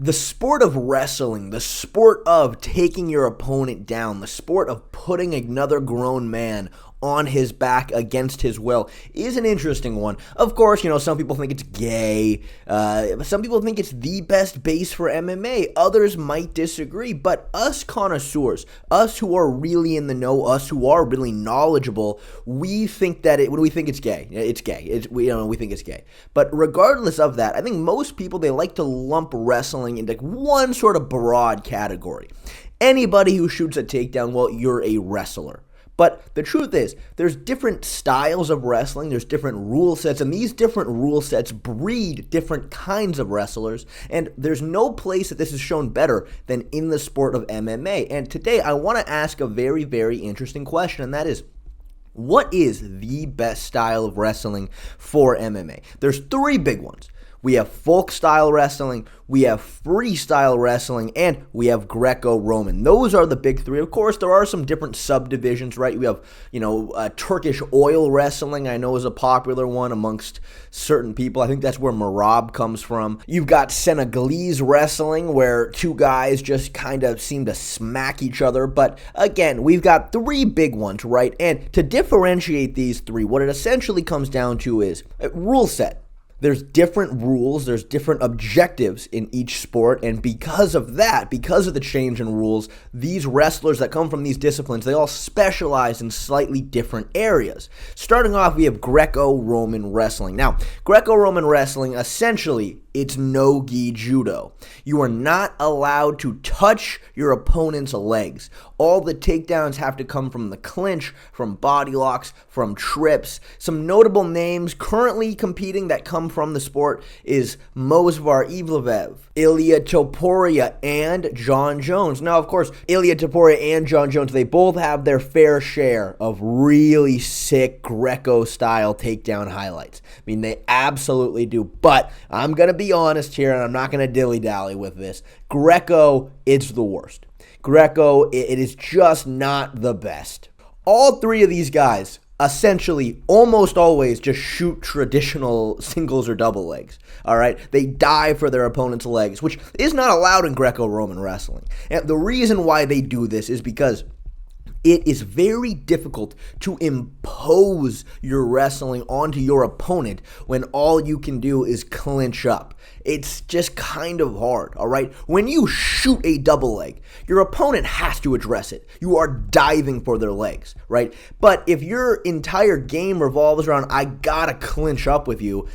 The sport of wrestling, the sport of taking your opponent down, the sport of putting another grown man on his back against his will is an interesting one. Of course, some people think it's gay. Some people think it's the best base for MMA. Others might disagree. But us connoisseurs, us who are really in the know, us who are really knowledgeable, we think that we think it's gay. It's gay. We think it's gay. But regardless of that, I think most people, they like to lump wrestling into one sort of broad category. Anybody who shoots a takedown, well, you're a wrestler. But the truth is, there's different styles of wrestling, there's different rule sets, and these different rule sets breed different kinds of wrestlers, and there's no place that this is shown better than in the sport of MMA. And today, I want to ask a very, very interesting question, and that is, what is the best style of wrestling for MMA? There's three big ones. We have Folkstyle wrestling, we have Freestyle wrestling, and we have Greco Roman. Those are the big three. Of course, there are some different subdivisions, right? We have, Turkish oil wrestling, I know is a popular one amongst certain people. I think that's where Marab comes from. You've got Senegalese wrestling, where two guys just kind of seem to smack each other. But again, we've got three big ones, right? And to differentiate these three, what it essentially comes down to is a rule set. There's different rules, there's different objectives in each sport, and because of that, because of the change in rules, these wrestlers that come from these disciplines, they all specialize in slightly different areas. Starting off, we have Greco-Roman wrestling. Now, Greco-Roman wrestling, essentially, it's no-gi judo. You are not allowed to touch your opponent's legs. All the takedowns have to come from the clinch, from body locks, from trips. Some notable names currently competing that come from the sport is Movsar Evloev, Ilia Topuria, and John Jones. Now, of course, Ilia Topuria and John Jones, they both have their fair share of really sick Greco-style takedown highlights. I mean, they absolutely do, but I'm going to be honest here, and I'm not going to dilly-dally with this. Greco, it's the worst. Greco, it is just not the best. All three of these guys essentially almost always just shoot traditional singles or double legs, all right? They dive for their opponent's legs, which is not allowed in Greco-Roman wrestling. And the reason why they do this is because it is very difficult to impose your wrestling onto your opponent when all you can do is clinch up. It's just kind of hard, all right? When you shoot a double leg, your opponent has to address it. You are diving for their legs, right? But if your entire game revolves around, I gotta clinch up with you,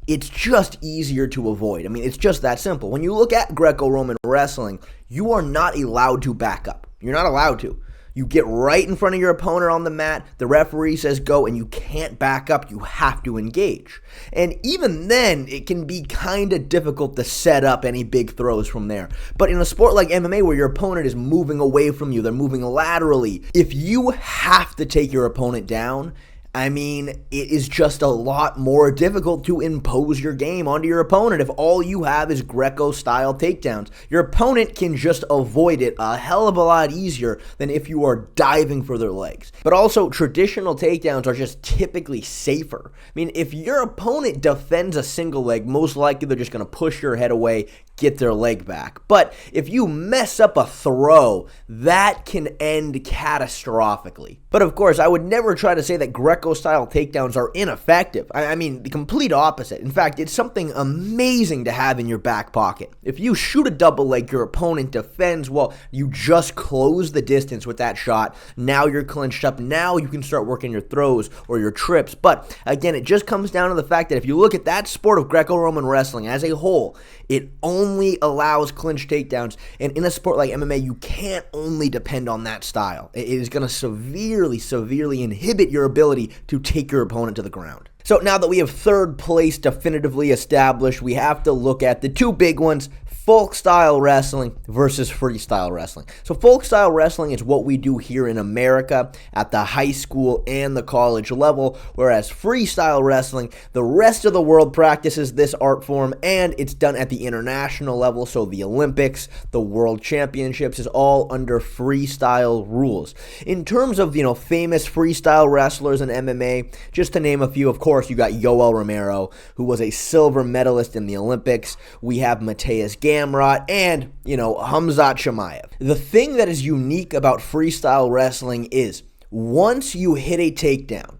it's just easier to avoid. I mean, it's just that simple. When you look at Greco-Roman wrestling, you are not allowed to back up. You're not allowed to. You get right in front of your opponent on the mat, the referee says go, and you can't back up, you have to engage. And even then, it can be kind of difficult to set up any big throws from there. But in a sport like MMA where your opponent is moving away from you, they're moving laterally, if you have to take your opponent down, I mean, it is just a lot more difficult to impose your game onto your opponent if all you have is Greco-style takedowns. Your opponent can just avoid it a hell of a lot easier than if you are diving for their legs. But also, traditional takedowns are just typically safer. I mean, if your opponent defends a single leg, most likely they're just going to push your head away, get their leg back. But if you mess up a throw, that can end catastrophically. But of course, I would never try to say that Greco-style takedowns are ineffective. I mean, the complete opposite. In fact, it's something amazing to have in your back pocket. If you shoot a double leg, your opponent defends, well, you just close the distance with that shot. Now you're clinched up. Now you can start working your throws or your trips. But again, it just comes down to the fact that if you look at that sport of Greco-Roman wrestling as a whole, it only allows clinch takedowns. And in a sport like MMA, you can't only depend on that style. It is going to severely inhibit your ability to take your opponent to the ground. So now that we have third place definitively established, we have to look at the two big ones, Folkstyle wrestling versus freestyle wrestling. So Folkstyle wrestling is what we do here in America at the high school and the college level, whereas freestyle wrestling, the rest of the world practices this art form, and it's done at the international level. So the Olympics, the World Championships is all under freestyle rules. In terms of, famous freestyle wrestlers in MMA, just to name a few, of course, you got Yoel Romero, who was a silver medalist in the Olympics. We have Mateus Gamrot, Khamzat, and, Khamzat Chimaev. The thing that is unique about freestyle wrestling is once you hit a takedown,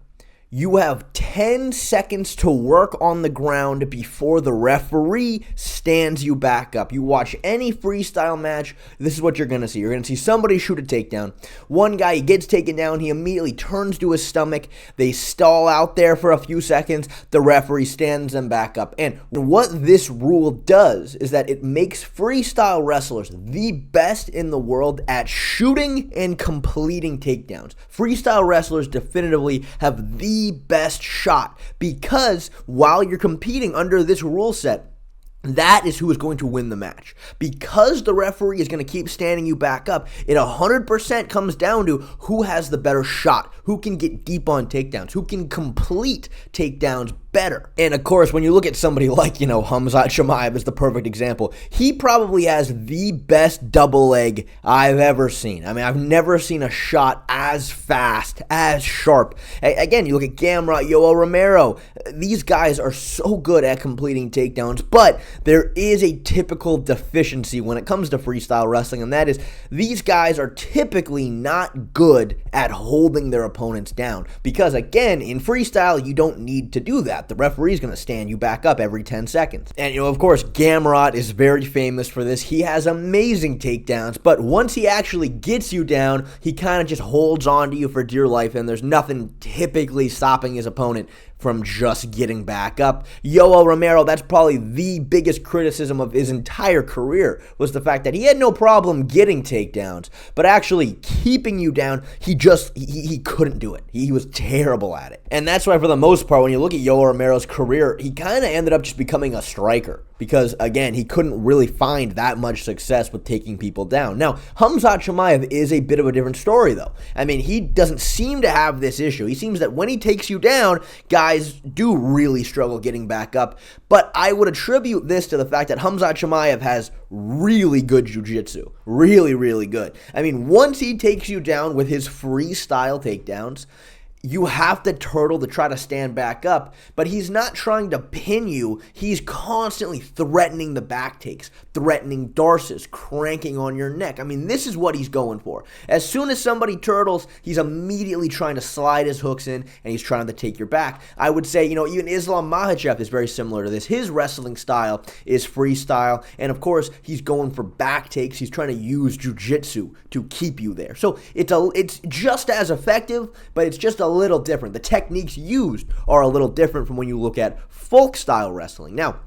you have 10 seconds to work on the ground before the referee stands you back up. You watch any freestyle match, this is what you're going to see. You're going to see somebody shoot a takedown. One guy, he gets taken down, he immediately turns to his stomach, they stall out there for a few seconds, the referee stands them back up. And what this rule does is that it makes freestyle wrestlers the best in the world at shooting and completing takedowns. Freestyle wrestlers definitively have the best shot because while you're competing under this rule set, that is who is going to win the match. Because the referee is going to keep standing you back up, it 100% comes down to who has the better shot, who can get deep on takedowns, who can complete takedowns better. And of course, when you look at somebody like, Khamzat Chimaev is the perfect example. He probably has the best double leg I've ever seen. I mean, I've never seen a shot as fast, as sharp. Again, you look at Gamrot, Yoel Romero. These guys are so good at completing takedowns, but there is a typical deficiency when it comes to freestyle wrestling, and that is these guys are typically not good at holding their opponents down. Because again, in freestyle, you don't need to do that. The referee is going to stand you back up every 10 seconds. And, of course, Gamrot is very famous for this. He has amazing takedowns, but once he actually gets you down, he kind of just holds on to you for dear life, and there's nothing typically stopping his opponent from just getting back up. Yoel Romero, that's probably the biggest criticism of his entire career, was the fact that he had no problem getting takedowns, but actually keeping you down, he couldn't do it. He was terrible at it. And that's why, for the most part, when you look at Yoel Romero's career, he kind of ended up just becoming a striker. Because, again, he couldn't really find that much success with taking people down. Now, Khamzat Chimaev is a bit of a different story, though. I mean, he doesn't seem to have this issue. He seems that when he takes you down, guys do really struggle getting back up. But I would attribute this to the fact that Khamzat Chimaev has really good jiu-jitsu. Really, really good. I mean, once he takes you down with his freestyle takedowns, you have to turtle to try to stand back up, but he's not trying to pin you. He's constantly threatening the back takes, threatening darces, cranking on your neck. I mean, this is what he's going for. As soon as somebody turtles, he's immediately trying to slide his hooks in, and he's trying to take your back. I would say, even Islam Makhachev is very similar to this. His wrestling style is freestyle, and of course, he's going for back takes. He's trying to use jiu-jitsu to keep you there. So it's just as effective, but it's just a little different. The techniques used are a little different from when you look at folk style wrestling. Now,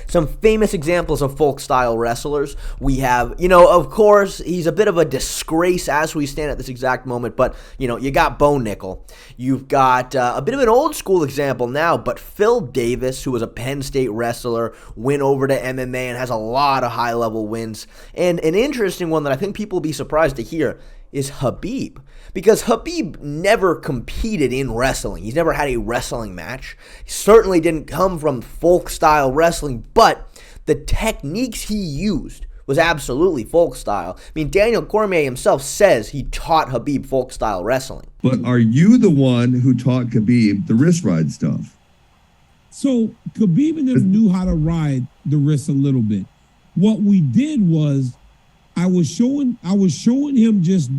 some famous examples of folk style wrestlers. We have, of course, he's a bit of a disgrace as we stand at this exact moment, but, you got Bo Nickal. You've got a bit of an old school example now, but Phil Davis, who was a Penn State wrestler, went over to MMA and has a lot of high-level wins. And an interesting one that I think people will be surprised to hear is Khabib. Because Khabib never competed in wrestling. He's never had a wrestling match. He certainly didn't come from folk-style wrestling, but the techniques he used was absolutely folk-style. I mean, Daniel Cormier himself says he taught Khabib folk-style wrestling. But are you the one who taught Khabib the wrist ride stuff? So Khabib and them knew how to ride the wrist a little bit. What we did was I was showing him just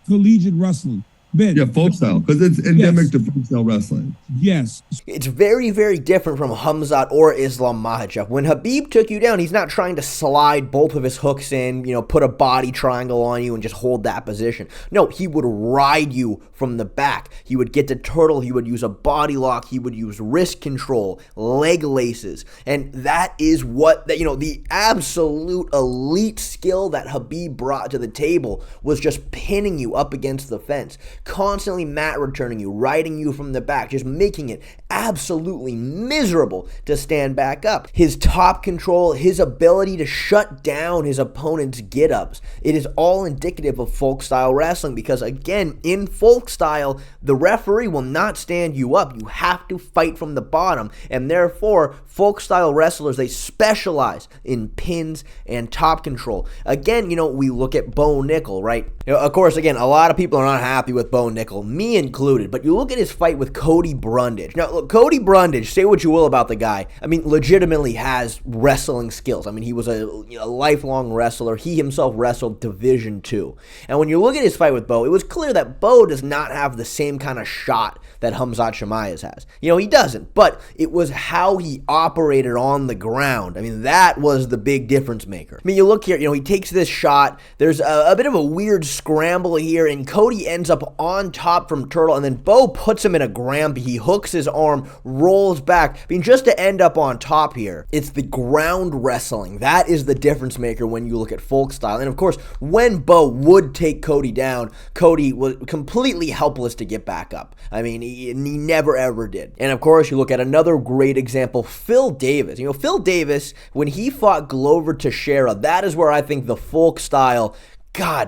collegiate wrestling. Ben, yeah, folk style, because it's endemic to folk style wrestling. Yes. It's very, very different from Khamzat or Islam Makhachev. When Khabib took you down, he's not trying to slide both of his hooks in, put a body triangle on you and just hold that position. No, he would ride you from the back. He would get to turtle. He would use a body lock. He would use wrist control, leg laces. And that is what, the absolute elite skill that Khabib brought to the table was just pinning you up against the fence. Constantly mat returning you, riding you from the back, just making it absolutely miserable to stand back up. His top control, his ability to shut down his opponent's get-ups, it is all indicative of folk style wrestling because, again, in folk style, the referee will not stand you up. You have to fight from the bottom, and therefore, folk style wrestlers, they specialize in pins and top control. Again, we look at Bo Nickal, right? Of course, again, a lot of people are not happy with with Bo Nickal, me included, but you look at his fight with Cody Brundage. Now, look, Cody Brundage, say what you will about the guy, I mean, legitimately has wrestling skills. I mean, he was a lifelong wrestler. He himself wrestled Division II. And when you look at his fight with Bo, it was clear that Bo does not have the same kind of shot that Khamzat Chimaev has. He doesn't, but it was how he operated on the ground. I mean, that was the big difference maker. I mean, you look here, he takes this shot. There's a bit of a weird scramble here, and Cody ends up on top from Turtle, and then Bo puts him in a Gramby. He hooks his arm, rolls back. I mean, just to end up on top here, it's the ground wrestling. That is the difference maker when you look at Folkstyle. And of course, when Bo would take Cody down, Cody was completely helpless to get back up. I mean, he never ever did. And of course, you look at another great example, Phil Davis. Phil Davis, when he fought Glover Teixeira, that is where I think the Folkstyle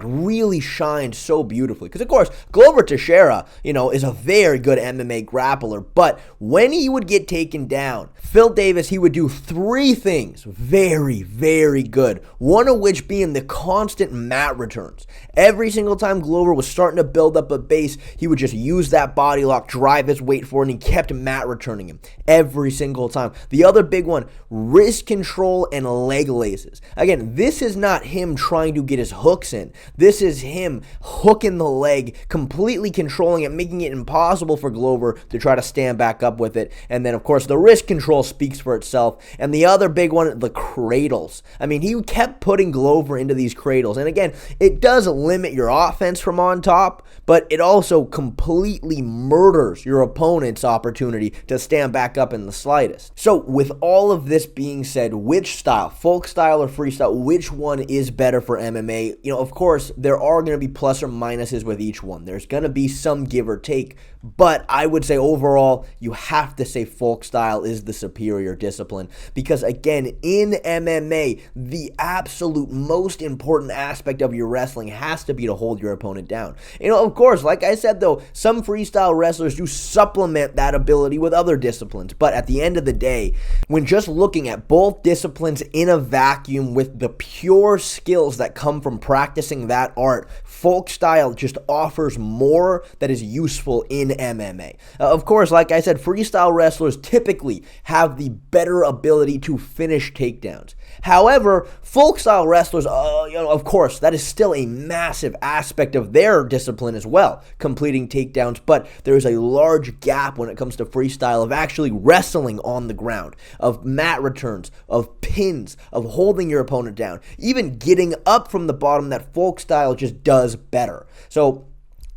really shined so beautifully. Because, of course, Glover Teixeira, is a very good MMA grappler. But when he would get taken down, Phil Davis, he would do three things very, very good. One of which being the constant mat returns. Every single time Glover was starting to build up a base, he would just use that body lock, drive his weight forward, and he kept mat returning him every single time. The other big one, wrist control and leg laces. Again, this is not him trying to get his hooks in. This is him hooking the leg, completely controlling it, making it impossible for Glover to try to stand back up with it. And then, of course, the wrist control speaks for itself. And the other big one, the cradles. I mean, he kept putting Glover into these cradles. And again, it does limit your offense from on top, but it also completely murders your opponent's opportunity to stand back up in the slightest. So with all of this being said, which style, folk style or freestyle, which one is better for MMA? Of course, there are going to be plus or minuses with each one. There's going to be some give or take, but I would say overall, you have to say folk style is the superior discipline because, again, in MMA, the absolute most important aspect of your wrestling has to be to hold your opponent down. Of course, like I said, though, some freestyle wrestlers do supplement that ability with other disciplines, but at the end of the day, when just looking at both disciplines in a vacuum with the pure skills that come from practicing that art, folk style just offers more that is useful in MMA. Of course, like I said, freestyle wrestlers typically have the better ability to finish takedowns. However, folk style wrestlers, of course, that is still a massive aspect of their discipline as well, completing takedowns, but there is a large gap when it comes to freestyle of actually wrestling on the ground, of mat returns, of pins, of holding your opponent down, even getting up from the bottom that folk style just does better. So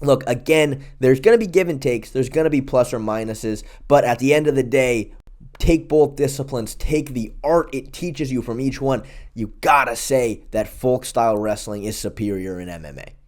look, again, there's going to be give and takes, there's going to be plus or minuses, but at the end of the day, take both disciplines, take the art it teaches you from each one. You gotta say that folk style wrestling is superior in MMA.